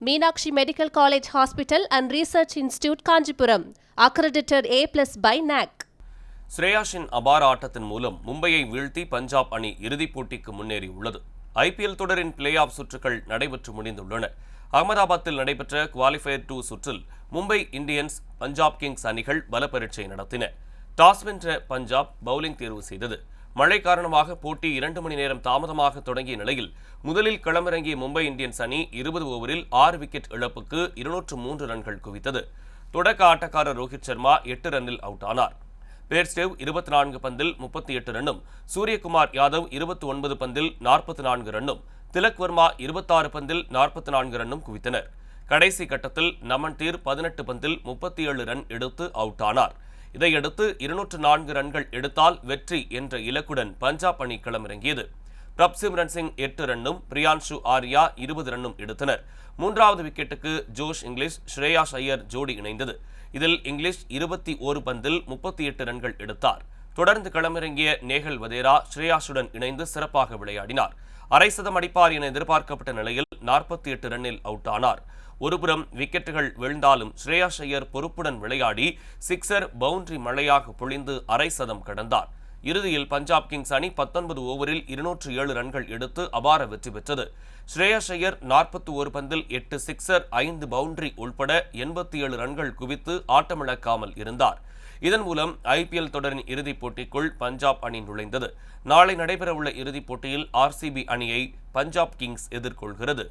Meenakshi Medical College Hospital and Research Institute, Kanjipuram, accredited A+ by NAC. ஸ்ரேயாஸின் அபார ஆட்டத்தின் மூலம் மும்பையை வீழ்த்தி பஞ்சாப் அணி இறுதிப் போட்டிக்கு முன்னேறியுள்ளது. IPL தொடரின் பிளே ஆஃப் சுற்றுகள் நடைபெற்று முடிந்துள்ளன. அகமதாபாத்தில் நடைபெற்ற குவாலிஃபயர் 2 சுற்றில் மும்பை இந்தியன்ஸ், பஞ்சாப் கிங்ஸ் அணிகள் பல பரீட்சை நடத்தின. டாஸ் வென்ற பஞ்சாப் பவுலிங் தேர்வு செய்தது. மழை காரணமாக போட்டி 2 மணி நேரம் தாமதமாக தொடங்கிய நிலையில் முதலில் களமிறங்கிய மும்பை இந்தியன்ஸ் அணி 20 ஓவரில் 6 விக்கெட் இழப்புக்கு 203 ரன்கள் குவித்தது. தொடக்க ஆட்டக்காரர் ரோஹித் சர்மா 8 ரன்னில் அவுட் ஆனார். பேர்ஸ்டேவ் 24 பந்தில் 38 ரன்னும், சூரியகுமார் யாதவ் 29 பந்தில் 44 ரன்னும், திலக் வர்மா 26 பந்தில் 44 ரன்னும் குவித்தனர். கடைசி கட்டத்தில் நமன் தீர் 18 பந்தில் 37 ரன் எடுத்து அவுட் ஆனார். இதையடுத்து 204 ரன்கள் எடுத்தால் வெற்றி என்ற இலக்குடன் பஞ்சாப் அணி களமிறங்கியது. பிரப்சிம்ரன் சிங் 8 ரன்னும், பிரியான்ஷு ஆர்யா 20 ரன்னும் எடுத்தனர். மூன்றாவது விக்கெட்டுக்கு ஜோஷ் இங்கிலீஷ், ஸ்ரேயாஸ் ஐயர் ஜோடி இணைந்தது. இதில் இங்கிலீஷ் 21 பந்தில் 38 ரன்கள் எடுத்தார். தொடர்ந்து களமிறங்கிய நேஹல் வதேரா ஸ்ரேயாஸுடன் இணைந்து சிறப்பாக விளையாடினார். அரை சதம் அடிப்பார் என எதிர்பார்க்கப்பட்ட நிலையில் 48 ரன்னில் அவுட் ஆனார். ஒருபுறம் விக்கெட்டுகள் வீழ்ந்தாலும் ஸ்ரேயாஸ் ஐயர் பொறுப்புடன் விளையாடி சிக்ஸர், பவுண்டரி மழையாக பொழிந்து அரை சதம் கடந்தார். இறுதியில் பஞ்சாப் கிங்ஸ் அணி 19 ஓவரில் 207 ரன்கள் எடுத்து அபார வெற்றி பெற்றது. ஸ்ரேயாஸ் ஐயர் 41 பந்தில் 8 சிக்ஸர், 5 பவுண்டரி உள்பட 87 ரன்கள் குவித்து ஆட்டமிழக்காமல் இருந்தார். இதன் மூலம் IPL தொடரின் இறுதிப் போட்டிக்குள் பஞ்சாப் அணி நுழைந்தது. நாளை நடைபெறவுள்ள இறுதிப் போட்டியில் RCB அணியை பஞ்சாப் கிங்ஸ் எதிர்கொள்கிறது.